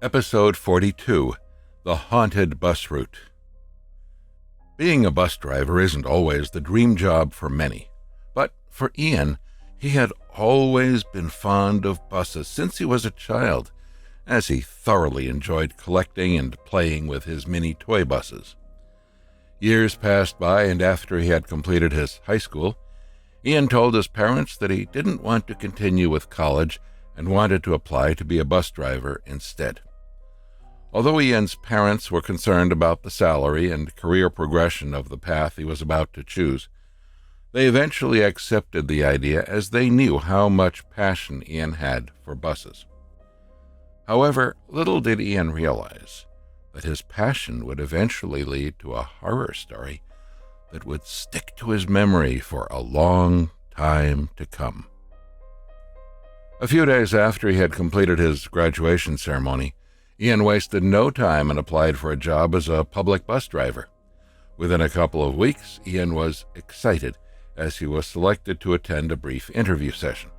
Episode 42, The Haunted Bus Route. Being a bus driver isn't always the dream job for many, but for Ian, he had always been fond of buses since he was a child, as he thoroughly enjoyed collecting and playing with his mini toy buses. Years passed by, and after he had completed his high school, Ian told his parents that he didn't want to continue with college and wanted to apply to be a bus driver instead. Although Ian's parents were concerned about the salary and career progression of the path he was about to choose, they eventually accepted the idea as they knew how much passion Ian had for buses. However, little did Ian realize that his passion would eventually lead to a horror story that would stick to his memory for a long time to come. A few days after he had completed his graduation ceremony, Ian wasted no time and applied for a job as a public bus driver. Within a couple of weeks, Ian was excited as he was selected to attend a brief interview session.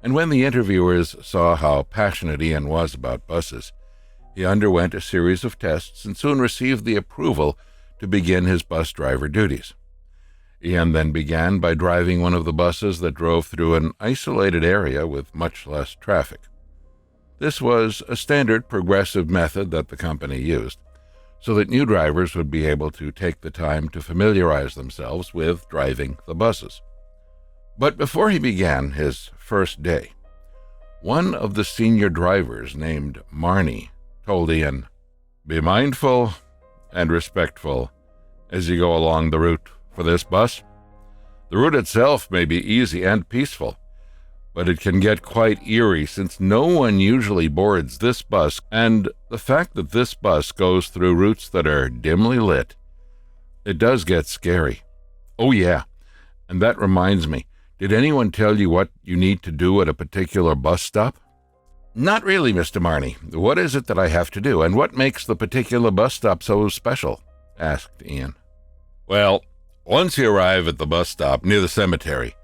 And when the interviewers saw how passionate Ian was about buses, he underwent a series of tests and soon received the approval to begin his bus driver duties. Ian then began by driving one of the buses that drove through an isolated area with much less traffic. This was a standard progressive method that the company used, so that new drivers would be able to take the time to familiarize themselves with driving the buses. But before he began his first day, one of the senior drivers named Marnie told Ian, "Be mindful and respectful as you go along the route for this bus. The route itself may be easy and peaceful, but it can get quite eerie since no one usually boards this bus, and the fact that this bus goes through routes that are dimly lit, it does get scary. Oh yeah, and that reminds me, did anyone tell you what you need to do at a particular bus stop?" "Not really, Mr. Marnie. What is it that I have to do, and what makes the particular bus stop so special?" asked Ian. "Well, once you arrive at the bus stop near the cemetery,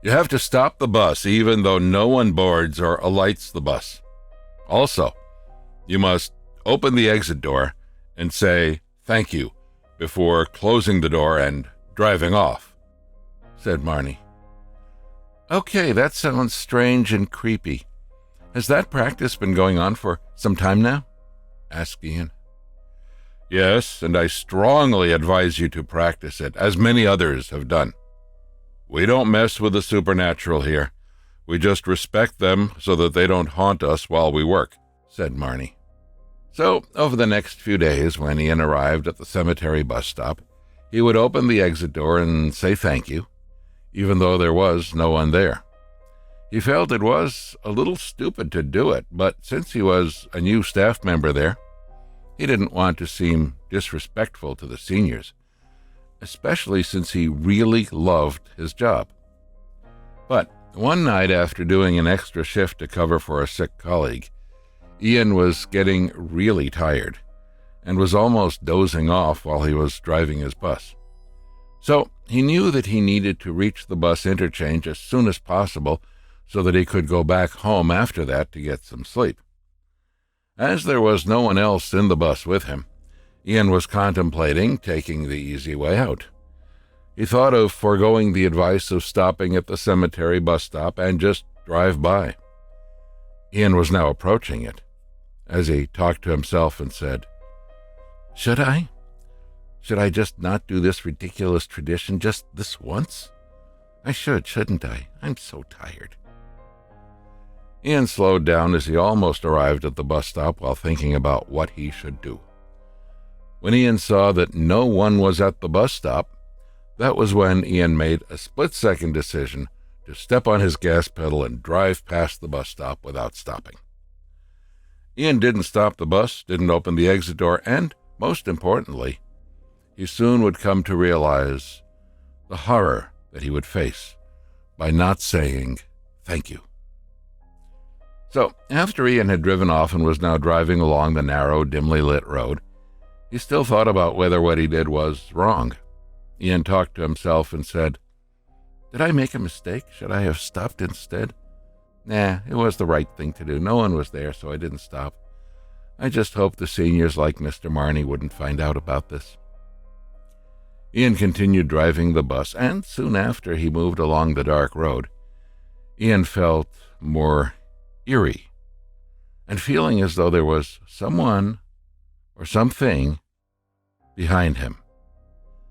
you have to stop the bus even though no one boards or alights the bus. Also, you must open the exit door and say thank you before closing the door and driving off," said Marnie. "Okay, that sounds strange and creepy. Has that practice been going on for some time now?" asked Ian. "Yes, and I strongly advise you to practice it, as many others have done. We don't mess with the supernatural here. We just respect them so that they don't haunt us while we work," said Marnie. So, over the next few days, when Ian arrived at the cemetery bus stop, he would open the exit door and say thank you, even though there was no one there. He felt it was a little stupid to do it, but since he was a new staff member there, he didn't want to seem disrespectful to the seniors, especially since he really loved his job. But one night, after doing an extra shift to cover for a sick colleague, Ian was getting really tired and was almost dozing off while he was driving his bus. So he knew that he needed to reach the bus interchange as soon as possible so that he could go back home after that to get some sleep. As there was no one else in the bus with him, Ian was contemplating taking the easy way out. He thought of foregoing the advice of stopping at the cemetery bus stop and just drive by. Ian was now approaching it, as he talked to himself and said, Should I? Should I just not do this ridiculous tradition just this once? I should, shouldn't I? I'm so tired." Ian slowed down as he almost arrived at the bus stop while thinking about what he should do. When Ian saw that no one was at the bus stop, that was when Ian made a split-second decision to step on his gas pedal and drive past the bus stop without stopping. Ian didn't stop the bus, didn't open the exit door, and, most importantly, he soon would come to realize the horror that he would face by not saying thank you. So, after Ian had driven off and was now driving along the narrow, dimly lit road, he still thought about whether what he did was wrong. Ian talked to himself and said, "Did I make a mistake? Should I have stopped instead? Nah, it was the right thing to do. No one was there, so I didn't stop. I just hoped the seniors like Mr. Marnie wouldn't find out about this." Ian continued driving the bus, and soon after he moved along the dark road, Ian felt more eerie, and feeling as though there was someone or something behind him.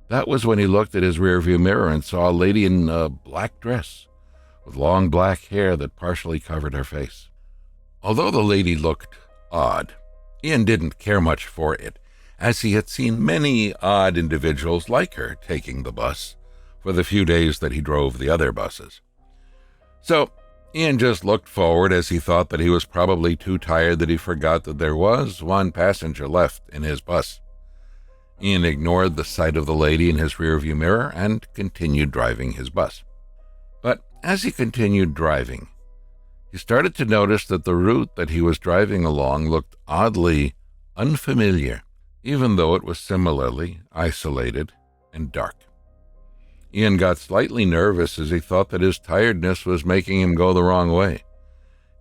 That was when he looked at his rearview mirror and saw a lady in a black dress with long black hair that partially covered her face. Although the lady looked odd, Ian didn't care much for it, as he had seen many odd individuals like her taking the bus for the few days that he drove the other buses. So Ian just looked forward, as he thought that he was probably too tired that he forgot that there was one passenger left in his bus. Ian ignored the sight of the lady in his rearview mirror and continued driving his bus. But as he continued driving, he started to notice that the route that he was driving along looked oddly unfamiliar, even though it was similarly isolated and dark. Ian got slightly nervous as he thought that his tiredness was making him go the wrong way.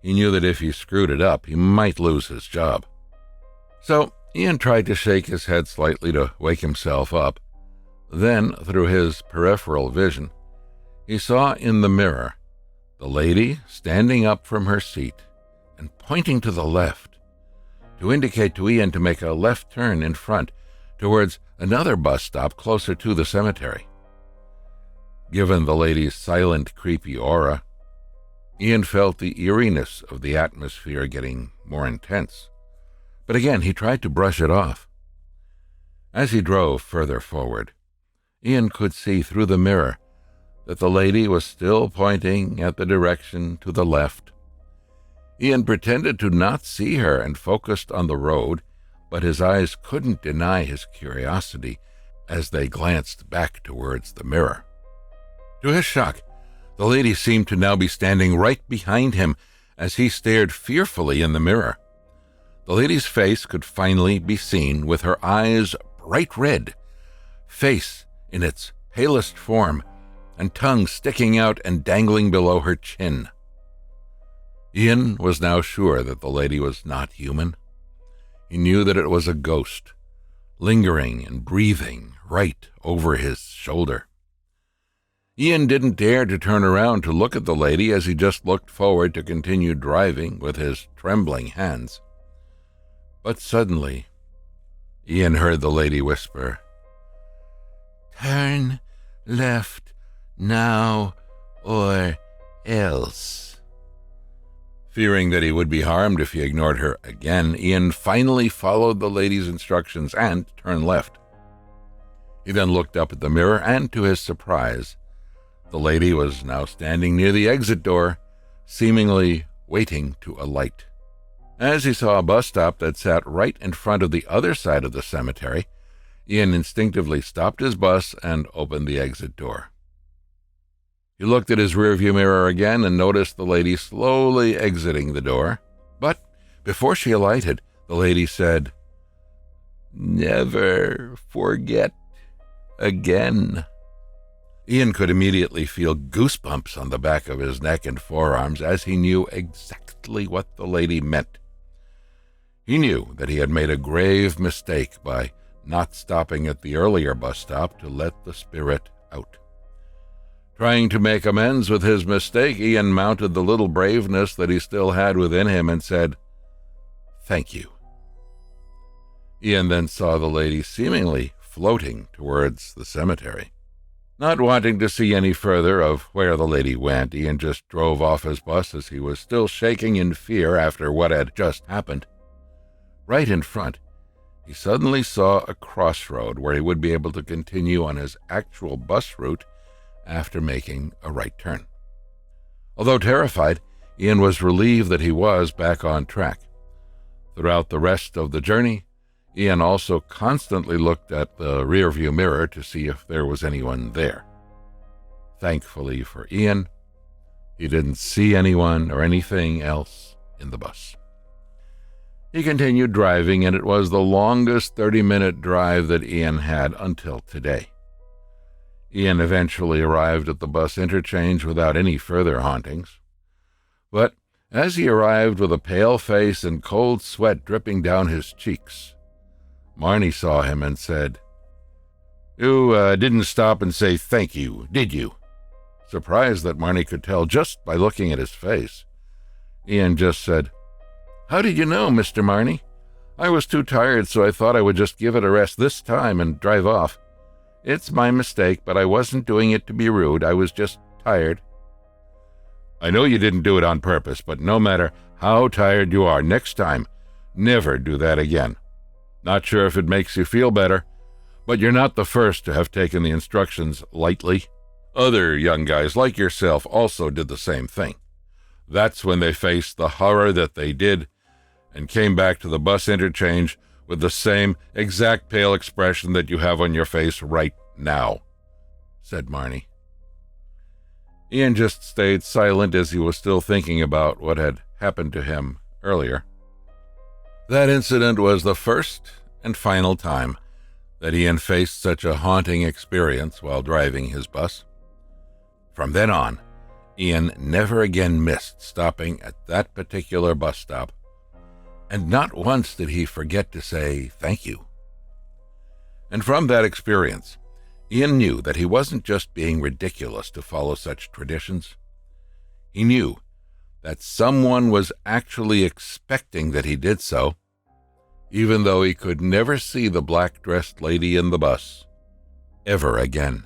He knew that if he screwed it up, he might lose his job. So Ian tried to shake his head slightly to wake himself up. Then, through his peripheral vision, he saw in the mirror the lady standing up from her seat and pointing to the left, to indicate to Ian to make a left turn in front towards another bus stop closer to the cemetery. Given the lady's silent, creepy aura, Ian felt the eeriness of the atmosphere getting more intense. But again, he tried to brush it off. As he drove further forward, Ian could see through the mirror that the lady was still pointing at the direction to the left. Ian pretended to not see her and focused on the road, but his eyes couldn't deny his curiosity as they glanced back towards the mirror. To his shock, the lady seemed to now be standing right behind him as he stared fearfully in the mirror. The lady's face could finally be seen, with her eyes bright red, face in its palest form, and tongue sticking out and dangling below her chin. Ian was now sure that the lady was not human. He knew that it was a ghost, lingering and breathing right over his shoulder. Ian didn't dare to turn around to look at the lady, as he just looked forward to continue driving with his trembling hands. But suddenly, Ian heard the lady whisper, "Turn left now or else." Fearing that he would be harmed if he ignored her again, Ian finally followed the lady's instructions and turned left. He then looked up at the mirror, and to his surprise, the lady was now standing near the exit door, seemingly waiting to alight. As he saw a bus stop that sat right in front of the other side of the cemetery, Ian instinctively stopped his bus and opened the exit door. He looked at his rearview mirror again and noticed the lady slowly exiting the door. But before she alighted, the lady said, "Never forget again." Ian could immediately feel goosebumps on the back of his neck and forearms, as he knew exactly what the lady meant. He knew that he had made a grave mistake by not stopping at the earlier bus stop to let the spirit out. Trying to make amends with his mistake, Ian mounted the little braveness that he still had within him and said, "Thank you." Ian then saw the lady seemingly floating towards the cemetery. Not wanting to see any further of where the lady went, Ian just drove off his bus, as he was still shaking in fear after what had just happened. Right in front, he suddenly saw a crossroad where he would be able to continue on his actual bus route after making a right turn. Although terrified, Ian was relieved that he was back on track. Throughout the rest of the journey, Ian also constantly looked at the rearview mirror to see if there was anyone there. Thankfully for Ian, he didn't see anyone or anything else in the bus. He continued driving, and it was the longest 30-minute drive that Ian had until today. Ian eventually arrived at the bus interchange without any further hauntings. But As he arrived with a pale face and cold sweat dripping down his cheeks, Marnie saw him and said, "You didn't stop and say thank you, did you?" Surprised that Marnie could tell just by looking at his face, Ian just said, "How did you know, Mr. Marnie? I was too tired, so I thought I would just give it a rest this time and drive off. It's my mistake, but I wasn't doing it to be rude. I was just tired." "I know you didn't do it on purpose, but no matter how tired you are, next time, never do that again. Not sure if it makes you feel better, but you're not the first to have taken the instructions lightly. Other young guys like yourself also did the same thing. That's when they faced the horror that they did and came back to the bus interchange with the same exact pale expression that you have on your face right now," said Marnie. Ian just stayed silent as he was still thinking about what had happened to him earlier. That incident was the first and final time that Ian faced such a haunting experience while driving his bus. From then on, Ian never again missed stopping at that particular bus stop, and not once did he forget to say thank you. And from that experience, Ian knew that he wasn't just being ridiculous to follow such traditions. He knew that someone was actually expecting that he did so, even though he could never see the black-dressed lady in the bus ever again.